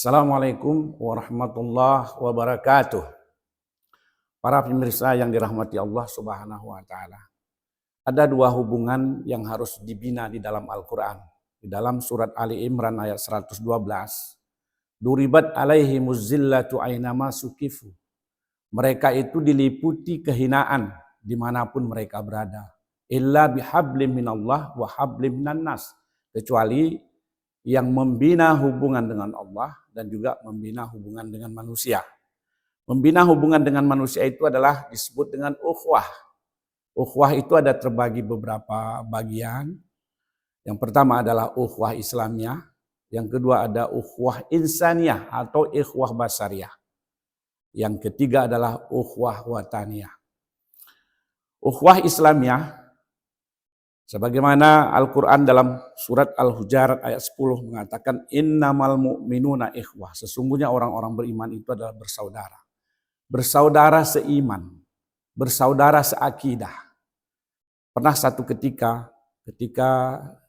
Assalamualaikum warahmatullahi wabarakatuh. Para pemirsa yang dirahmati Allah Subhanahu wa taala. Ada dua hubungan yang harus dibina di dalam Al-Qur'an. Di dalam surat Ali Imran ayat 112, Duribat alaihimuz zillatu ainama sukifu. Mereka itu diliputi kehinaan dimanapun mereka berada. Illa bihablim minallah wa hablim minan nas. Kecuali yang membina hubungan dengan Allah dan juga membina hubungan dengan manusia. Membina hubungan dengan manusia itu adalah disebut dengan ukhuwah. Ukhuwah itu ada terbagi beberapa bagian. Yang pertama adalah ukhuwah Islamiyah. Yang kedua ada ukhuwah insaniyah atau ikhwah basariyah. Yang ketiga adalah ukhuwah wataniyah. Ukhuwah Islamiyah, sebagaimana Al-Quran dalam surat Al-Hujarat ayat 10 mengatakan innamal mu'minuna ikhwah. Sesungguhnya orang-orang beriman itu adalah bersaudara. Bersaudara seiman, bersaudara seakidah. Pernah satu ketika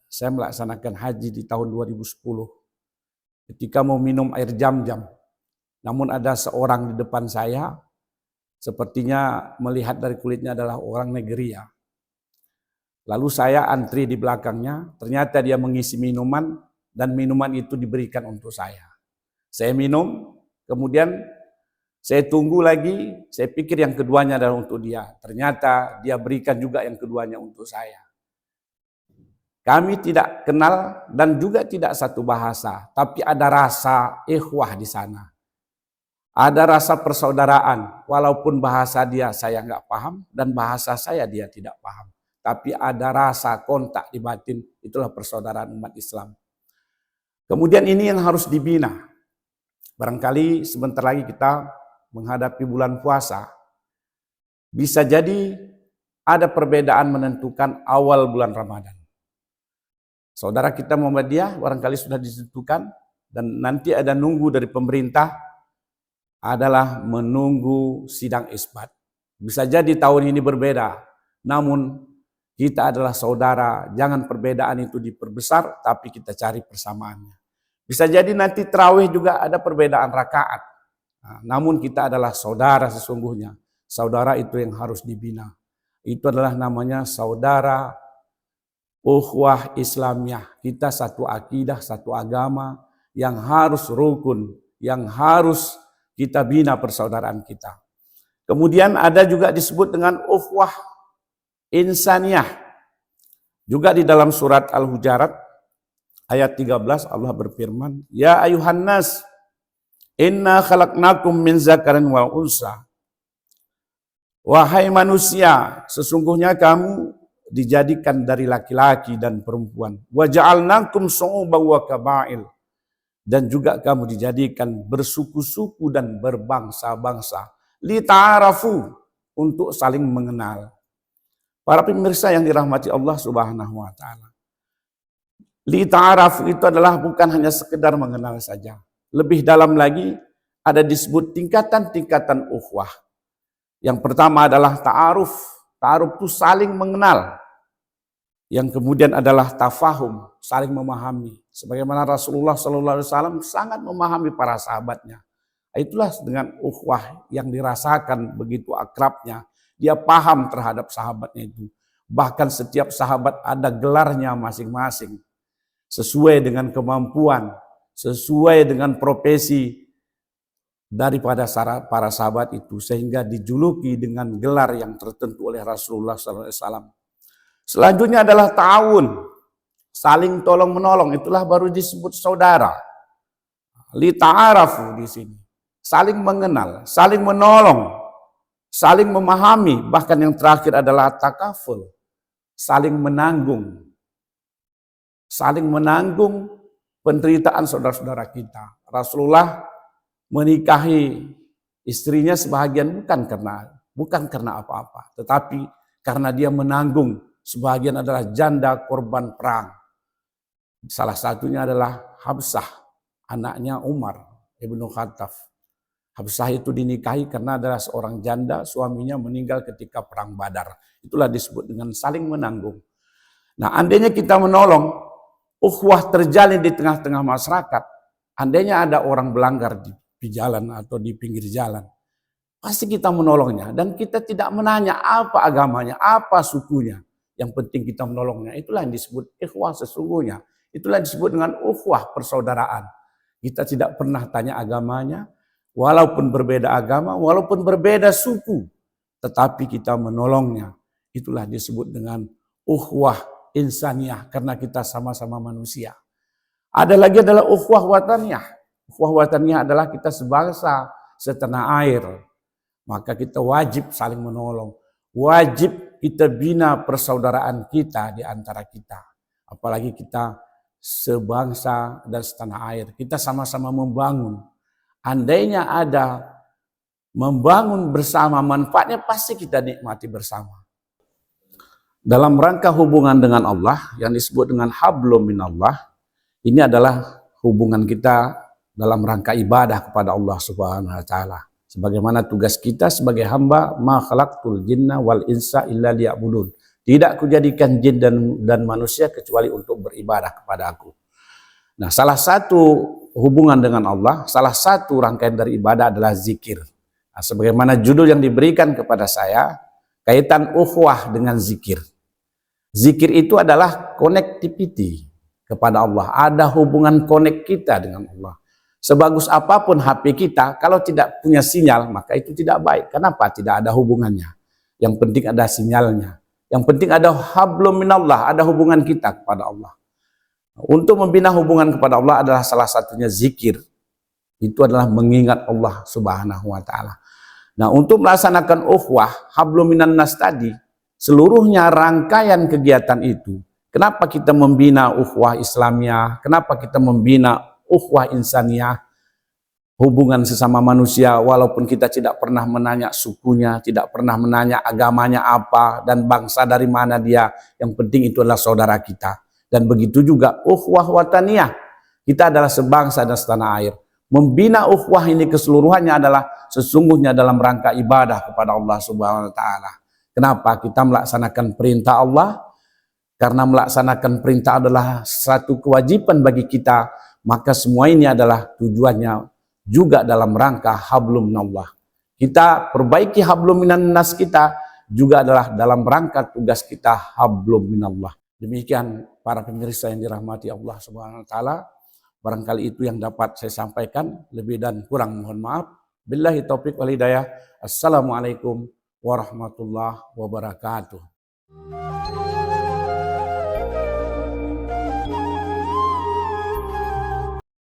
saya melaksanakan haji di tahun 2010, ketika mau minum air Zam-Zam, namun ada seorang di depan saya, sepertinya melihat dari kulitnya adalah orang Nigeria. Lalu saya antri di belakangnya, ternyata dia mengisi minuman dan minuman itu diberikan untuk saya. Saya minum, kemudian saya tunggu lagi, saya pikir yang keduanya adalah untuk dia. Ternyata dia berikan juga yang keduanya untuk saya. Kami tidak kenal dan juga tidak satu bahasa, tapi ada rasa ikhwah di sana. Ada rasa persaudaraan, walaupun bahasa dia saya nggak paham dan bahasa saya dia tidak paham. Tapi ada rasa kontak di batin, itulah persaudaraan umat Islam. Kemudian ini yang harus dibina. Barangkali sebentar lagi kita menghadapi bulan puasa, bisa jadi ada perbedaan menentukan awal bulan Ramadan. Saudara kita Muhammadiyah barangkali sudah ditentukan dan nanti ada nunggu dari pemerintah adalah menunggu sidang isbat. Bisa jadi tahun ini berbeda, namun kita adalah saudara, jangan perbedaan itu diperbesar tapi kita cari persamaannya. Bisa jadi nanti tarawih juga ada perbedaan rakaat. Nah, namun kita adalah saudara sesungguhnya. Saudara itu yang harus dibina. Itu adalah namanya saudara ukhuwah Islamiyah. Kita satu akidah, satu agama yang harus rukun, yang harus kita bina persaudaraan kita. Kemudian ada juga disebut dengan ukhuwah insaniyah. Juga di dalam surat Al-Hujarat ayat 13 Allah berfirman, Ya ayuhan nas, inna khalaqnakum min zakarin wal unsa. Wahai manusia, sesungguhnya kamu dijadikan dari laki-laki dan perempuan. Wa ja'alnakum syu'uban wa qabail. Dan juga kamu dijadikan bersuku-suku dan berbangsa-bangsa. Li ta'arafu, untuk saling mengenal. Para pemirsa yang dirahmati Allah Subhanahu wa taala. Li ta'arafu itu adalah bukan hanya sekedar mengenal saja. Lebih dalam lagi ada disebut tingkatan-tingkatan ukhuwah. Yang pertama adalah ta'aruf. Ta'aruf itu saling mengenal. Yang kemudian adalah tafahum, saling memahami. Sebagaimana Rasulullah SAW sangat memahami para sahabatnya. Itulah dengan ukhuwah yang dirasakan begitu akrabnya. Dia paham terhadap sahabatnya itu. Bahkan setiap sahabat ada gelarnya masing-masing. Sesuai dengan kemampuan, sesuai dengan profesi daripada para sahabat itu, sehingga dijuluki dengan gelar yang tertentu oleh Rasulullah SAW. Selanjutnya adalah ta'awun, saling tolong menolong, itulah baru disebut saudara. Li ta'arafu di sini, saling mengenal, saling menolong, saling memahami, bahkan yang terakhir adalah takaful, saling menanggung. Saling menanggung penderitaan saudara-saudara kita. Rasulullah menikahi istrinya sebahagian bukan karena apa-apa, tetapi karena dia menanggung. Sebahagian adalah janda korban perang. Salah satunya adalah Habsah, anaknya Umar ibnu Khattab. Habsah itu dinikahi karena adalah seorang janda, suaminya meninggal ketika perang Badar. Itulah disebut dengan saling menanggung. Nah, andainya kita menolong, ukhuwah terjalin di tengah-tengah masyarakat, Andainya ada orang melanggar di jalan atau di pinggir jalan, pasti kita menolongnya. Dan kita tidak menanya apa agamanya, apa sukunya. Yang penting kita menolongnya. Itulah yang disebut ikhwah sesungguhnya. Itulah yang disebut dengan ukhuwah persaudaraan. Kita tidak pernah tanya agamanya, walaupun berbeda agama, walaupun berbeda suku, tetapi kita menolongnya. Itulah disebut dengan ukhuwah insaniyah, karena kita sama-sama manusia. Ada lagi adalah ukhuwah wataniyah. Ukhuwah wataniyah adalah kita sebangsa, setanah air. Maka kita wajib saling menolong. Wajib kita bina persaudaraan kita di antara kita. Apalagi kita sebangsa dan setanah air. Kita sama-sama membangun. Andainya ada membangun bersama, manfaatnya pasti kita nikmati bersama. Dalam rangka hubungan dengan Allah yang disebut dengan hablum minallah, ini adalah hubungan kita dalam rangka ibadah kepada Allah Subhanahu wa taala. Sebagaimana tugas kita sebagai hamba, ma khalaqtul jinna wal insa illa liya'budun. Tidak kujadikan jin dan manusia kecuali untuk beribadah kepada aku. Nah, salah satu hubungan dengan Allah, salah satu rangkaian dari ibadah adalah zikir. Nah, sebagaimana judul yang diberikan kepada saya, kaitan ukhuwah dengan zikir. Zikir itu adalah connectivity kepada Allah. Ada hubungan connect kita dengan Allah. Sebagus apapun HP kita, kalau tidak punya sinyal, maka itu tidak baik. Kenapa? Tidak ada hubungannya. Yang penting ada sinyalnya. Yang penting ada hablum minallah, ada hubungan kita kepada Allah. Untuk membina hubungan kepada Allah adalah salah satunya zikir. Itu adalah mengingat Allah Subhanahu wa taala. Nah, untuk melaksanakan ukhuwah, hablum minan nas tadi, seluruhnya rangkaian kegiatan itu. Kenapa kita membina ukhuwah Islamiyah? Kenapa kita membina ukhuwah insaniyah? Hubungan sesama manusia, walaupun kita tidak pernah menanya sukunya, tidak pernah menanya agamanya apa, dan bangsa dari mana dia, yang penting itu adalah saudara kita. Dan begitu juga ukhuwah wataniyah, kita adalah sebangsa dan setanah air. Membina ukhuwah ini keseluruhannya adalah sesungguhnya dalam rangka ibadah kepada Allah Subhanahu wa taala. Kenapa? Kita melaksanakan perintah Allah, karena melaksanakan perintah adalah satu kewajiban bagi kita, maka semua ini adalah tujuannya juga dalam rangka hablum minallah. Kita perbaiki hablum minan nas kita juga adalah dalam rangka tugas kita hablum minallah. Demikian para pemirsa yang dirahmati Allah Subhanahu wa taala, barangkali itu yang dapat saya sampaikan, lebih dan kurang mohon maaf. Billahi taufik wal hidayah. Assalamualaikum warahmatullahi wabarakatuh.